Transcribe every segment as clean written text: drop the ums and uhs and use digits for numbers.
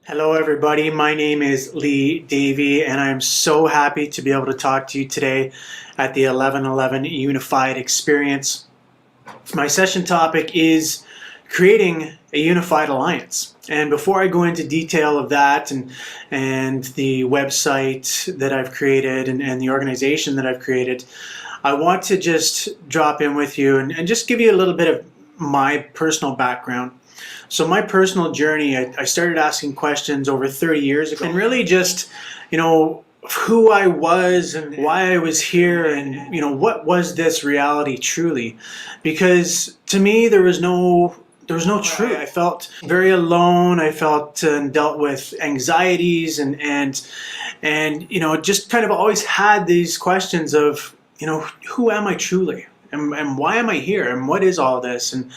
Hello everybody, my name is Davy and I'm so happy to be able to talk to you today at the 1111 Unified Experience. My session topic is creating a unified alliance. And before I go into detail of that and the website that I've created and the organization that I've created, I want to just drop in with you and just give you a little bit of my personal background. So my personal journey, I started asking questions over 30 years ago, and really just, who I was and why I was here, and what was this reality truly? Because to me there was no truth. I felt very alone. I felt and dealt with anxieties and just kind of always had these questions of who am I truly, and why am I here, and what is all this? And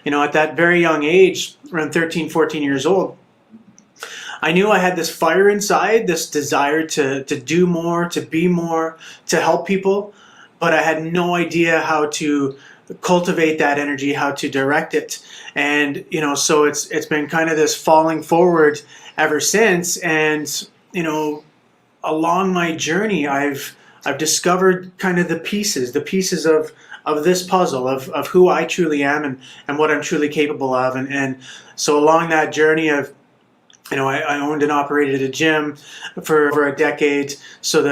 at that very young age, around 13, 14 years old, I knew I had this fire inside, this desire to do more, to be more, to help people, but I had no idea how to cultivate that energy, how to direct it. And, so it's been kind of this falling forward ever since. And, along my journey, I've discovered kind of the pieces of this puzzle of who I truly am and what I'm truly capable of. And so along that journey of, I owned and operated a gym for over a decade. So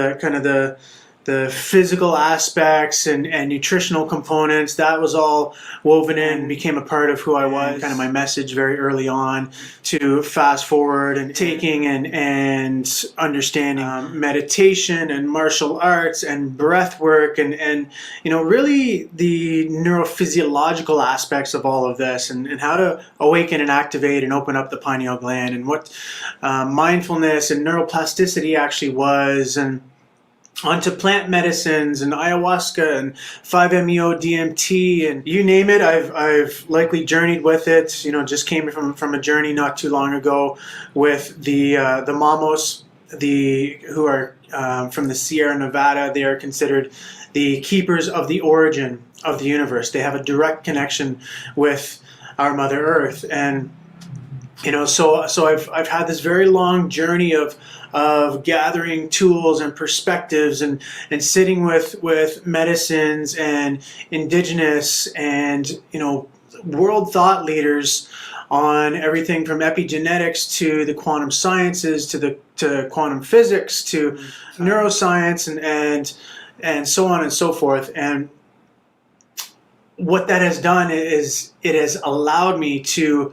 the physical aspects and nutritional components, that was all woven in, became a part of who I was, kind of my message very early on. To fast forward and taking and understanding meditation and martial arts and breath work and really the neurophysiological aspects of all of this and how to awaken and activate and open up the pineal gland, and what mindfulness and neuroplasticity actually was, and onto plant medicines and ayahuasca and 5-MeO DMT and you name it. I've likely journeyed with it. Just came from a journey not too long ago with the Mamos, who are from the Sierra Nevada. They are considered the keepers of the origin of the universe. They have a direct connection with our Mother Earth, and so I've had this very long journey of gathering tools and perspectives and sitting with medicines and indigenous and world thought leaders on everything from epigenetics to the quantum sciences to quantum physics to neuroscience and so on and so forth. And what that has done is it has allowed me to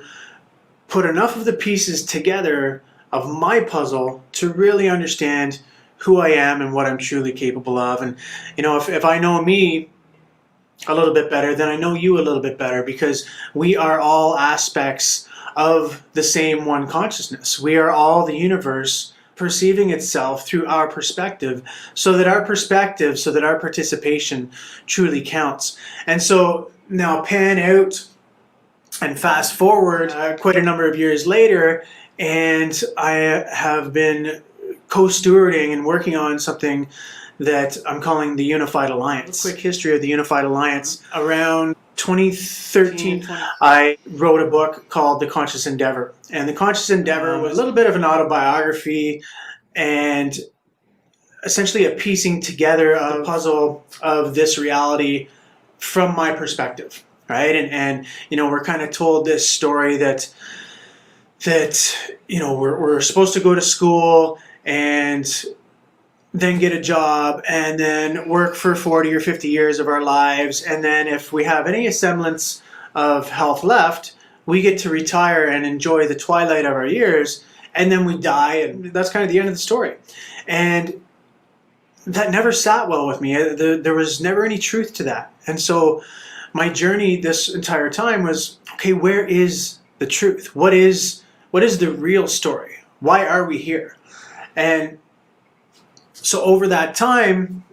put enough of the pieces together of my puzzle to really understand who I am and what I'm truly capable of. And if I know me a little bit better, then I know you a little bit better, because we are all aspects of the same one consciousness. We are all the universe perceiving itself through our perspective, so that our participation truly counts. And so now pan out and fast forward quite a number of years later, and I have been co-stewarding and working on something that I'm calling the Unified Alliance. A quick history of the Unified Alliance. Around 2013, I wrote a book called The Conscious Endeavor. And The Conscious Endeavor was a little bit of an autobiography and essentially a piecing together of the puzzle of this reality from my perspective. Right, and we're kind of told this story that we're supposed to go to school and then get a job and then work for 40 or 50 years of our lives, and then if we have any semblance of health left, we get to retire and enjoy the twilight of our years, and then we die, and that's kind of the end of the story. And that never sat well with me. There was never any truth to that. And so my journey this entire time was, okay, where is the truth? What is the real story? Why are we here? And so over that time,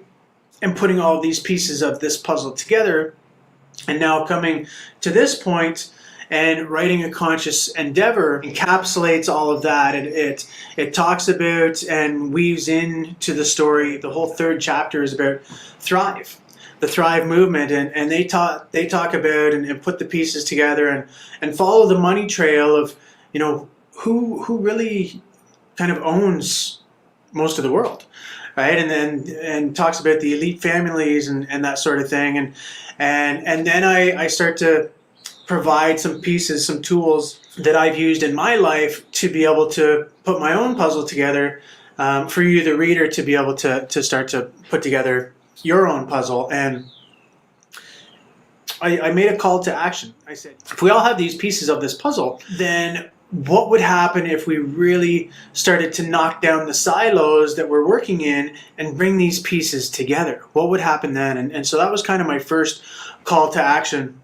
and putting all these pieces of this puzzle together, and now coming to this point and writing A Conscious Endeavor encapsulates all of that. It talks about and weaves into the story. The whole third chapter is about Thrive. The Thrive movement, and they talk about and put the pieces together and follow the money trail of who really kind of owns most of the world, right? And talks about the elite families and that sort of thing. And then I start to provide some pieces, some tools that I've used in my life to be able to put my own puzzle together, for you, the reader, to be able to start to put together your own puzzle. And I made a call to action. I said, if we all have these pieces of this puzzle, then what would happen if we really started to knock down the silos that we're working in and bring these pieces together? What would happen then? And so that was kind of my first call to action.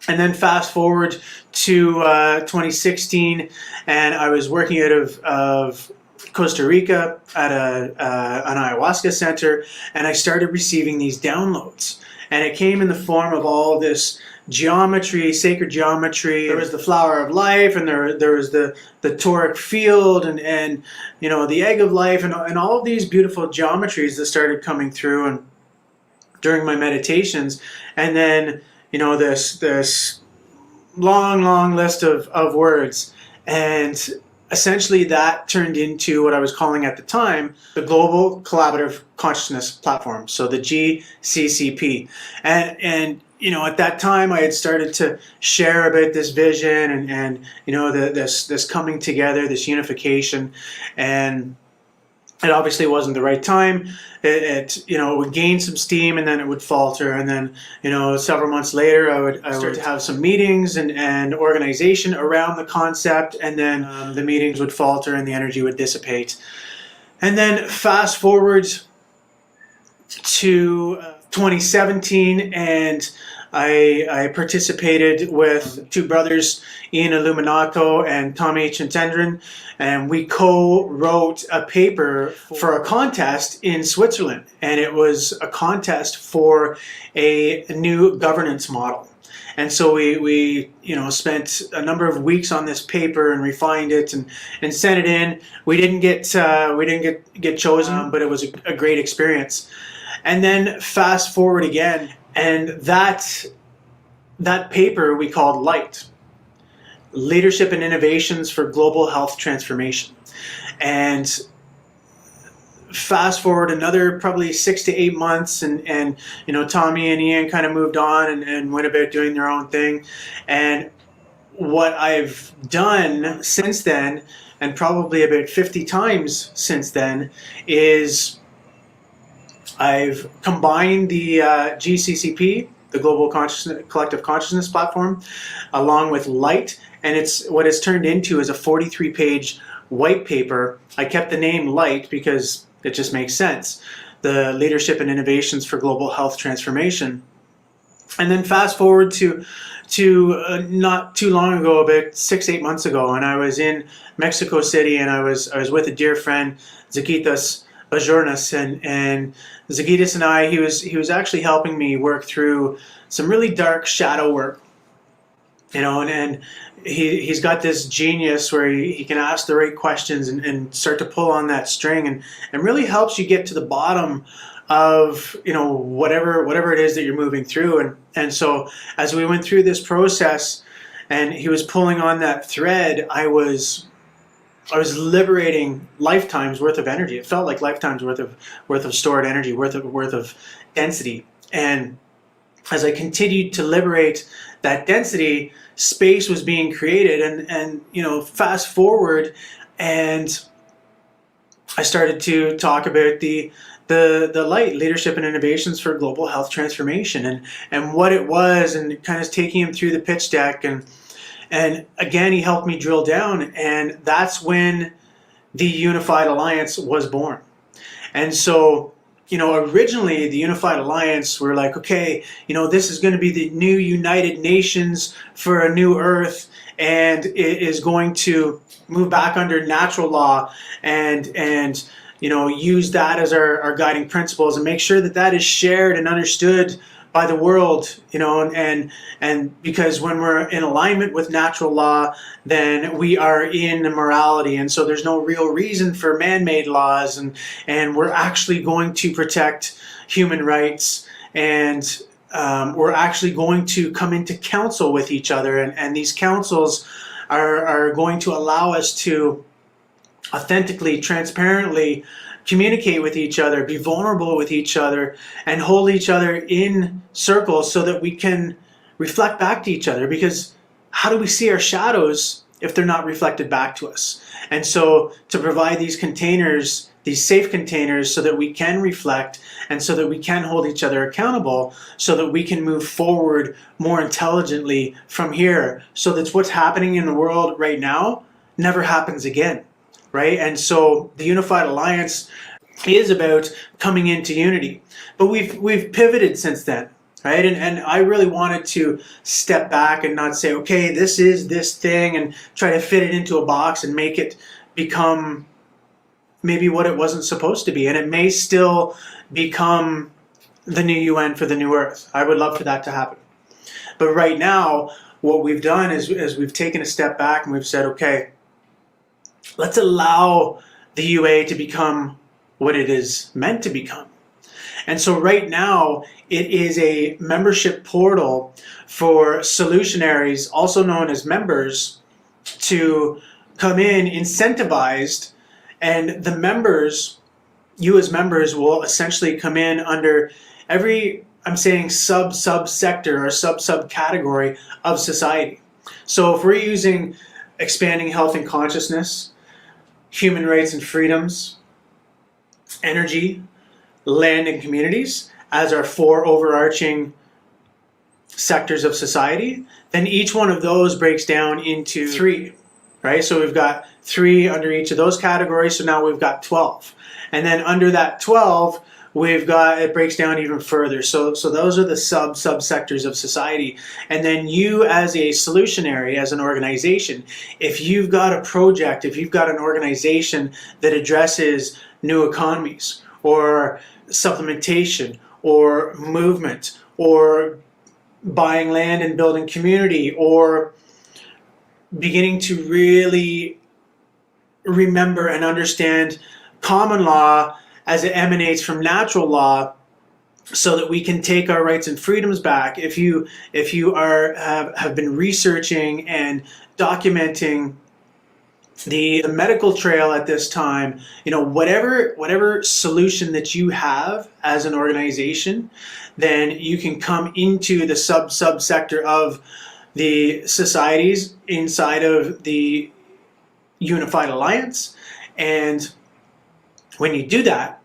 And then fast forward to 2016, and I was working out of Costa Rica at an ayahuasca center, and I started receiving these downloads. And it came in the form of all this geometry, sacred geometry. There was the flower of life, and there was the toric field, and you know, the egg of life, and all of these beautiful geometries that started coming through and during my meditations. And then, you know, this long list of words, and essentially that turned into what I was calling at the time the Global Collaborative Consciousness Platform, so the GCCP. And you know, at that time I had started to share about this vision and you know, this coming together, this unification, and it obviously wasn't the right time. It you know, it would gain some steam and then it would falter, and then, you know, several months later I would start to have some meetings and organization around the concept, and then the meetings would falter and the energy would dissipate. And then fast forward to 2017, and I participated with two brothers, Ian Illuminato and Tommy Chintendran, and we co-wrote a paper for a contest in Switzerland. And it was a contest for a new governance model. And so we you know, spent a number of weeks on this paper and refined it and sent it in. We didn't get chosen, but it was a great experience. And then fast forward again, and that paper we called Light: Leadership and Innovations for Global Health Transformation. And fast forward another probably 6 to 8 months, and you know, Tommy and Ian kind of moved on and went about doing their own thing. And what I've done since then, and probably about 50 times since then, is I've combined the GCCP, the Global Collective Consciousness Platform, along with Light, and what it's turned into is a 43-page white paper. I kept the name Light because it just makes sense. The Leadership and Innovations for Global Health Transformation. And then fast forward to not too long ago, about 6-8 months ago, and I was in Mexico City, and I was with a dear friend, Zakitas Bajornas, and Zagitas and I, he was actually helping me work through some really dark shadow work, you know, and he's got this genius where he can ask the right questions and start to pull on that string, and really helps you get to the bottom of, you know, whatever it is that you're moving through. And so as we went through this process and he was pulling on that thread, I was liberating lifetimes worth of energy. It felt like lifetimes worth of stored energy, worth of density. And as I continued to liberate that density, space was being created. And you know, fast forward, and I started to talk about the Light: Leadership and Innovations for Global Health Transformation, and what it was, and kind of taking him through the pitch deck. And again, he helped me drill down, and that's when the Unified Alliance was born. And so, you know, originally the Unified Alliance were like, okay, you know, this is going to be the new United Nations for a new Earth, and it is going to move back under natural law and you know, use that as our guiding principles, and make sure that that is shared and understood by the world, you know, and because when we're in alignment with natural law, then we are in morality, and so there's no real reason for man-made laws, and we're actually going to protect human rights, and we're actually going to come into council with each other, and these councils are going to allow us to authentically, transparently communicate with each other, be vulnerable with each other, and hold each other in circles so that we can reflect back to each other. Because how do we see our shadows if they're not reflected back to us? And so to provide these containers, these safe containers, so that we can reflect and so that we can hold each other accountable, so that we can move forward more intelligently from here, so that what's happening in the world right now never happens again, right? And so the Unified Alliance is about coming into unity. But we've pivoted since then, right? And I really wanted to step back and not say, okay, this is this thing, and try to fit it into a box and make it become maybe what it wasn't supposed to be. And it may still become the new UN for the new Earth. I would love for that to happen. But right now, what we've done is we've taken a step back and we've said, okay, let's allow the UA to become what it is meant to become. And so right now, it is a membership portal for solutionaries, also known as members, to come in incentivized, and the members, you as members, will essentially come in under every, I'm saying, sub-sector or sub-category of society. So if we're using expanding health and consciousness, human rights and freedoms, energy, land and communities as our 4 overarching sectors of society, then each one of those breaks down into 3, right? So we've got 3 under each of those categories, so now we've got 12. And then under that 12, it breaks down even further. So those are the subsectors of society. And then you as a solutionary, as an organization, if you've got a project, if you've got an organization that addresses new economies or supplementation or movement or buying land and building community or beginning to really remember and understand common law as it emanates from natural law, so that we can take our rights and freedoms back. If you have been researching and documenting the medical trail at this time, whatever solution that you have as an organization, then you can come into the subsector of the societies inside of the Unified Alliance. And when you do that,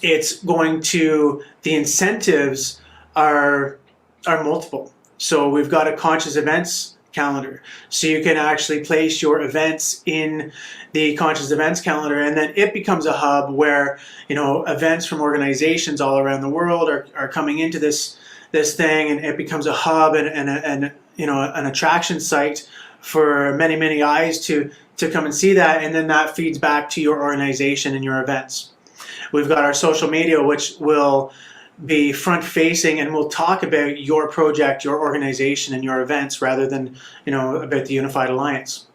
the incentives are multiple. So we've got a conscious events calendar. So you can actually place your events in the conscious events calendar, and then it becomes a hub where, events from organizations all around the world are coming into this thing, and it becomes a hub and an attraction site for many eyes to come and see that, and then that feeds back to your organization and your events. We've got our social media, which will be front-facing and will talk about your project, your organization, and your events rather than about the Unified Alliance.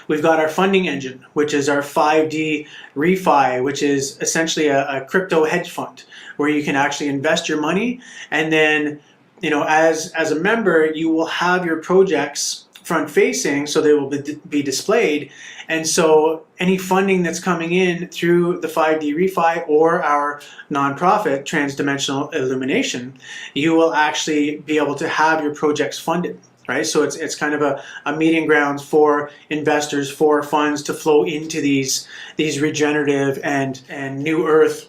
We've got our funding engine, which is our 5D refi, which is essentially a crypto hedge fund where you can actually invest your money, and then as a member, you will have your projects front-facing, so they will be displayed. And so any funding that's coming in through the 5D refi or our nonprofit, Transdimensional Illumination, you will actually be able to have your projects funded, right? So it's kind of a meeting grounds for investors, for funds to flow into these regenerative and new earth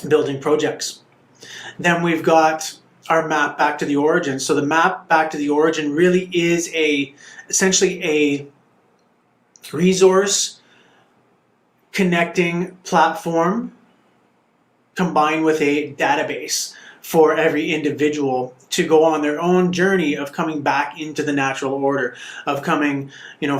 building projects. Then we've got our map back to the origin. So the map back to the origin really is essentially a resource connecting platform combined with a database for every individual to go on their own journey of coming back into the natural order, of coming,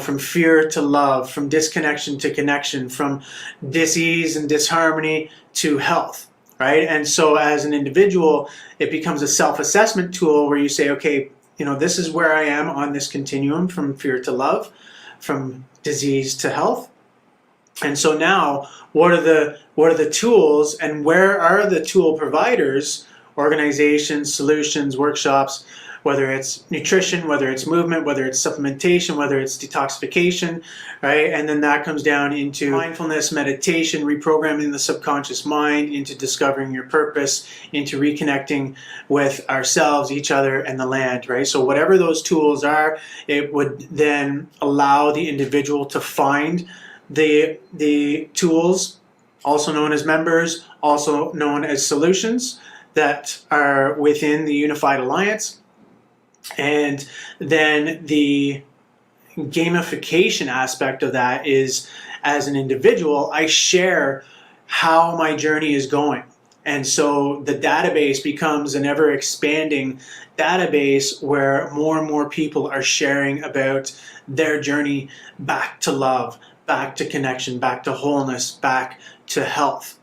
from fear to love, from disconnection to connection, from dis-ease and disharmony to health. Right? And so as an individual, it becomes a self-assessment tool where you say, okay, this is where I am on this continuum from fear to love, from disease to health. And so now, what are the tools, and where are the tool providers, organizations, solutions, workshops, whether it's nutrition, whether it's movement, whether it's supplementation, whether it's detoxification, right? And then that comes down into mindfulness, meditation, reprogramming the subconscious mind, into discovering your purpose, into reconnecting with ourselves, each other, and the land, right? So whatever those tools are, it would then allow the individual to find the tools, also known as members, also known as solutions, that are within the Unified Alliance. And then the gamification aspect of that is, as an individual, I share how my journey is going. And so the database becomes an ever expanding database where more and more people are sharing about their journey back to love, back to connection, back to wholeness, back to health.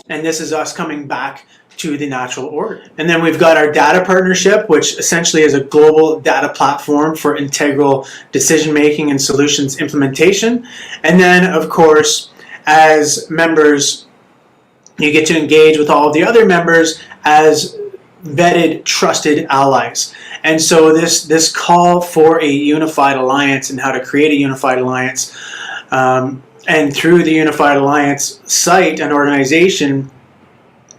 And this is us coming back to the natural order. And then we've got our data partnership, which essentially is a global data platform for integral decision making and solutions implementation. And then, of course, as members, you get to engage with all of the other members as vetted, trusted allies. And so this call for a unified alliance and how to create a unified alliance, and through the Unified Alliance site and organization,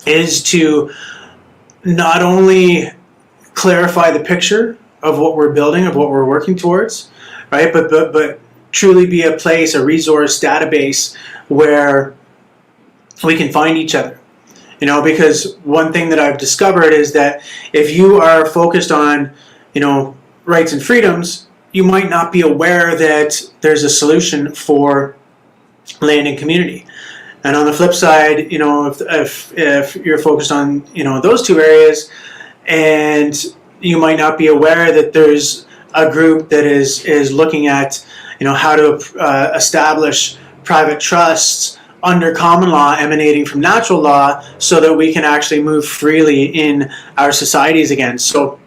is to not only clarify the picture of what we're building, of what we're working towards, right? But truly be a place, a resource database where we can find each other. You know, because one thing that I've discovered is that if you are focused on, rights and freedoms, you might not be aware that there's a solution for land and community. And on the flip side, if you're focused on, those two areas, and you might not be aware that there's a group that is looking at, how to establish private trusts under common law emanating from natural law so that we can actually move freely in our societies again. So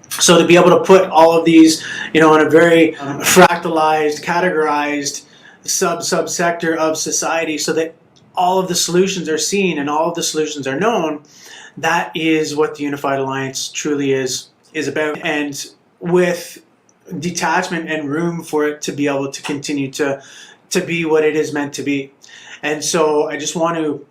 to be able to put all of these, in a very fractalized, categorized subsector of society so that all of the solutions are seen and all of the solutions are known, that is what the Unified Alliance truly is about. And with detachment and room for it to be able to continue to be what it is meant to be. And so I just want to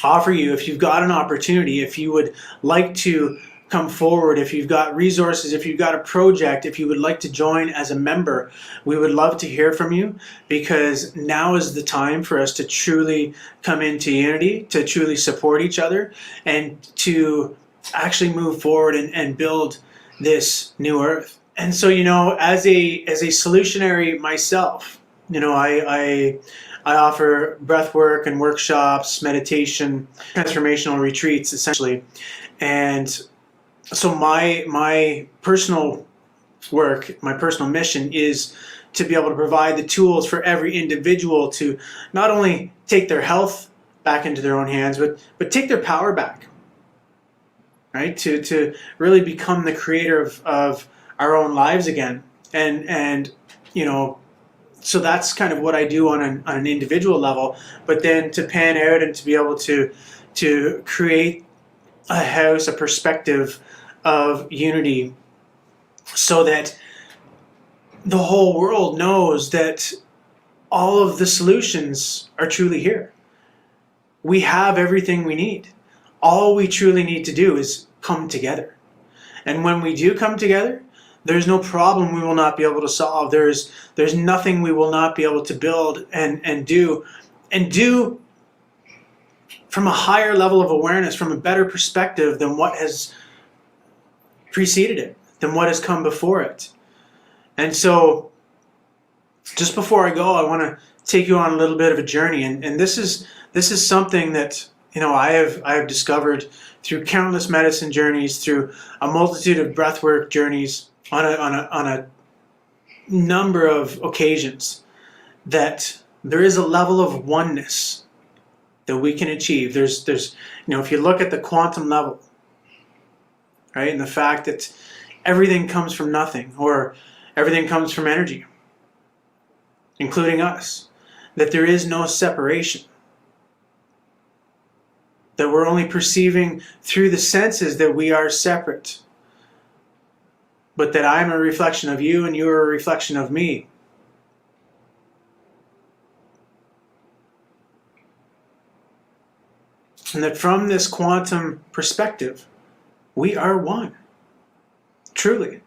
offer you, if you've got an opportunity, if you would like to come forward, if you've got resources, if you've got a project, if you would like to join as a member, we would love to hear from you, because now is the time for us to truly come into unity, to truly support each other, and to actually move forward and build this new earth. And so, as a solutionary myself, I offer breath work and workshops, meditation, transformational retreats, essentially. And so my personal work, my personal mission is to be able to provide the tools for every individual to not only take their health back into their own hands, but take their power back, right? To really become the creator of our own lives again. And so that's kind of what I do on an individual level, but then to pan out and to be able to create a house, a perspective of unity, so that the whole world knows that all of the solutions are truly here. We have everything we need. All we truly need to do is come together. And when we do come together, there's no problem we will not be able to solve. There's nothing we will not be able to build and do from a higher level of awareness, from a better perspective than what has preceded it, than what has come before it. And so just before I go, I want to take you on a little bit of a journey. And this is something that I have discovered through countless medicine journeys, through a multitude of breathwork journeys, on a number of occasions, that there is a level of oneness that we can achieve. There's if you look at the quantum level, right, and the fact that everything comes from nothing, or everything comes from energy, including us, that there is no separation, that we're only perceiving through the senses that we are separate, but that I'm a reflection of you and you're a reflection of me. And that from this quantum perspective, we are one. Truly.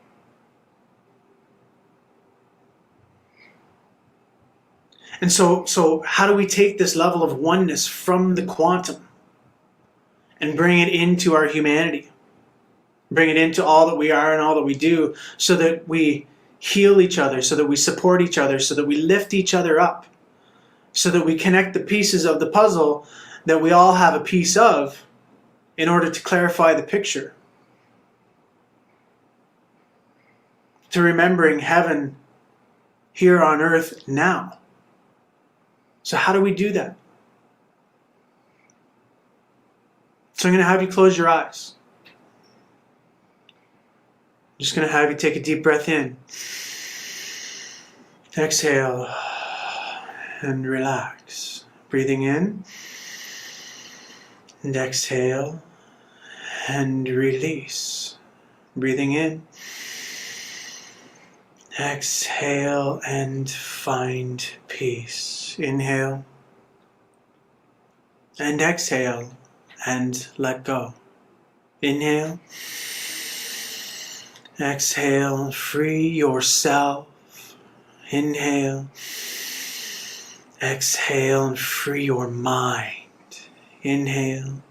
And so how do we take this level of oneness from the quantum and bring it into our humanity? Bring it into all that we are and all that we do, so that we heal each other, so that we support each other, so that we lift each other up, so that we connect the pieces of the puzzle that we all have a piece of in order to clarify the picture. To remembering heaven here on earth now. So how do we do that? So I'm going to have you close your eyes. I'm just going to have you take a deep breath in. Exhale and relax. Breathing in and exhale and release. Breathing in. Exhale and find peace. Inhale and exhale and let go. Inhale. Exhale, free yourself. Inhale. Exhale and free your mind. Inhale.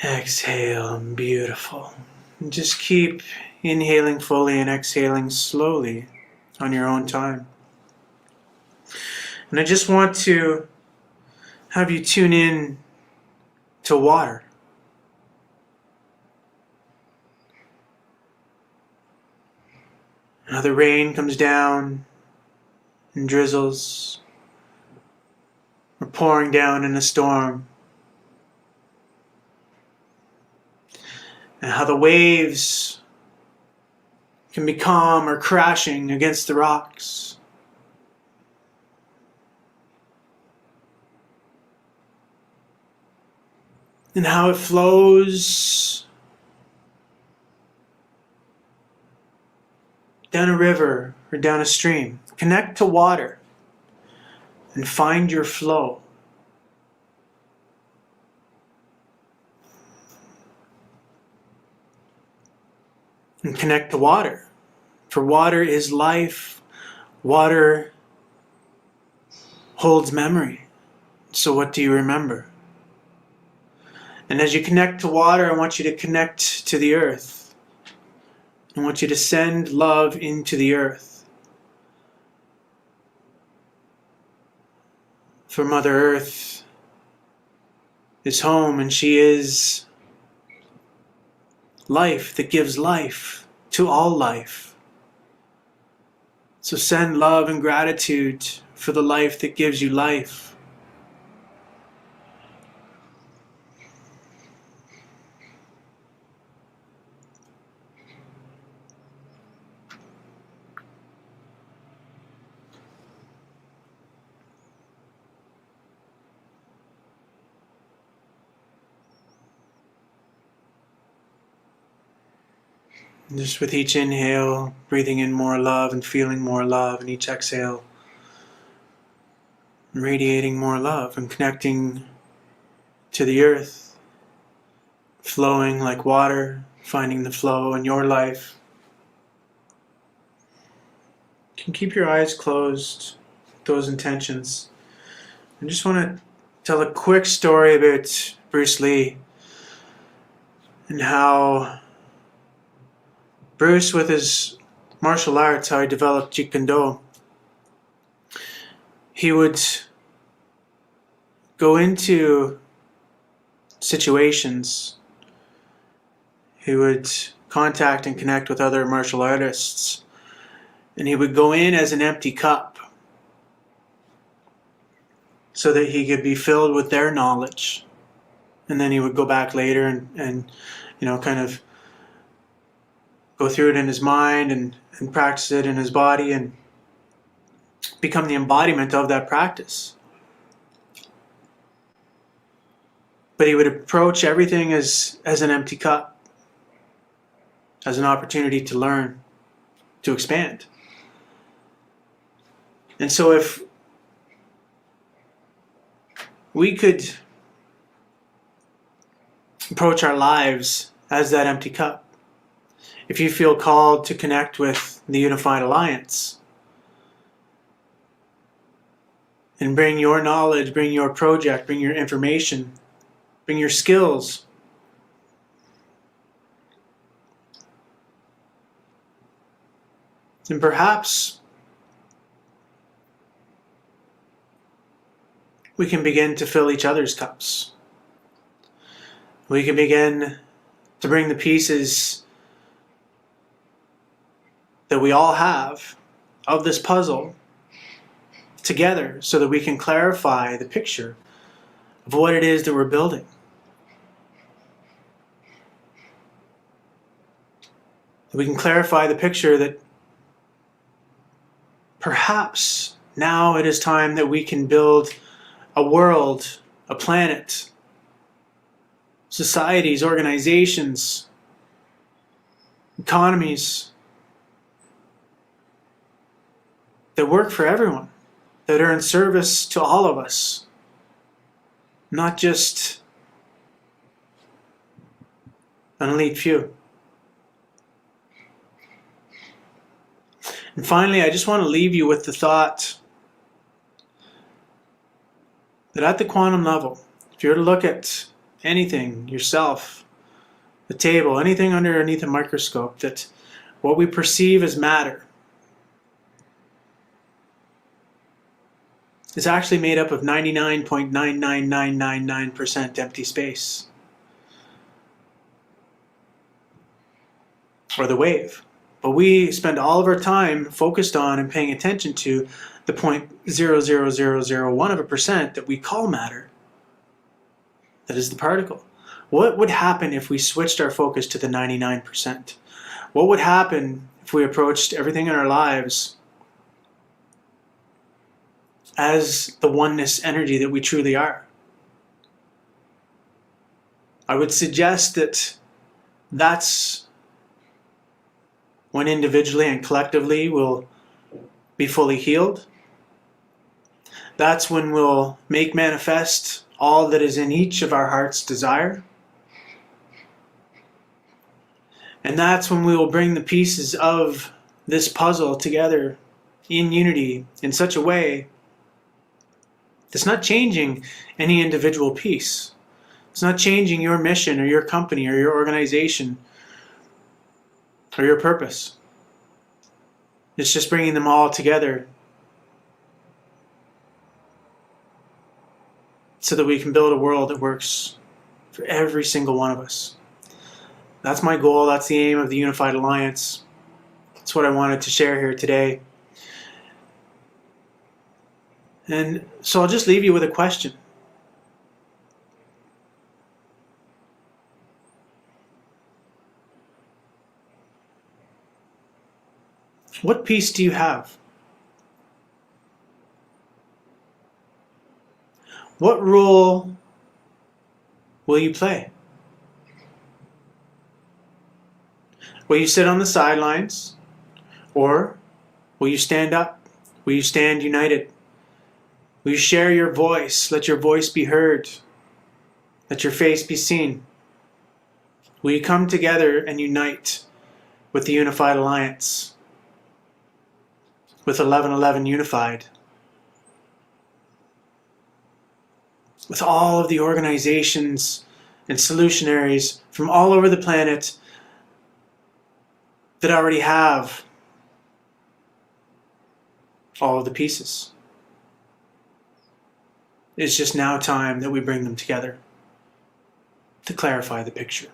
Exhale, beautiful. And just keep inhaling fully and exhaling slowly on your own time. And I just want to have you tune in to water. Now the rain comes down and drizzles. We're pouring down in a storm. And how the waves can be calm or crashing against the rocks. And how it flows down a river or down a stream. Connect to water and find your flow. And connect to water. For water is life. Water holds memory. So what do you remember? And as you connect to water, I want you to connect to the earth. I want you to send love into the earth. For Mother Earth is home, and she is life that gives life to all life. So send love and gratitude for the life that gives you life. Just with each inhale, breathing in more love and feeling more love, and each exhale, radiating more love and connecting to the earth, flowing like water, finding the flow in your life. You can keep your eyes closed with those intentions. I just want to tell a quick story about Bruce Lee and how Bruce, with his martial arts, how he developed Jeet Kune Do, he would go into situations. He would contact and connect with other martial artists, and he would go in as an empty cup so that he could be filled with their knowledge. And then he would go back later and kind of go through it in his mind and practice it in his body and become the embodiment of that practice. But he would approach everything as an empty cup. as an opportunity to learn, to expand. And so if we could approach our lives as that empty cup, if you feel called to connect with the Unified Alliance and bring your knowledge, bring your project, bring your information, bring your skills, then perhaps we can begin to fill each other's cups. We can begin to bring the pieces that we all have of this puzzle together so that we can clarify the picture of what it is that we're building. We can clarify the picture that perhaps now it is time that we can build a world, a planet, societies, organizations, economies that work for everyone, that are in service to all of us, not just an elite few. And finally, I just want to leave you with the thought that at the quantum level, if you were to look at anything, yourself, the table, anything underneath a microscope, that what we perceive as matter is actually made up of 99.99999% empty space, or the wave. But we spend all of our time focused on and paying attention to the 0.00001% that we call matter, that is the particle. What would happen if we switched our focus to the 99%? What would happen if we approached everything in our lives as the oneness energy that we truly are? I would suggest that that's when individually and collectively we'll be fully healed. That's when we'll make manifest all that is in each of our heart's desire. And that's when we will bring the pieces of this puzzle together in unity in such a way that's not changing any individual piece. It's not changing your mission or your company or your organization or your purpose. It's just bringing them all together so that we can build a world that works for every single one of us. That's my goal. That's the aim of the Unified Alliance. That's what I wanted to share here today. And so I'll just leave you with a question. What piece do you have? What role will you play? Will you sit on the sidelines? Or will you stand up? Will you stand united? Will you share your voice? Let your voice be heard. Let your face be seen. Will you come together and unite with the Unified Alliance? With 1111 Unified? With all of the organizations and solutionaries from all over the planet that already have all of the pieces. It's just now time that we bring them together to clarify the picture.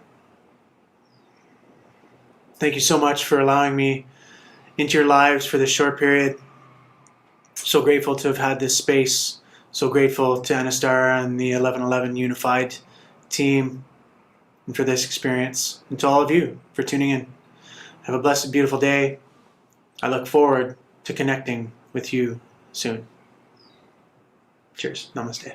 Thank you so much for allowing me into your lives for this short period. So grateful to have had this space. So grateful to Anastar and the 1111 Unified team and for this experience. And to all of you for tuning in. Have a blessed, beautiful day. I look forward to connecting with you soon. Cheers. Namaste.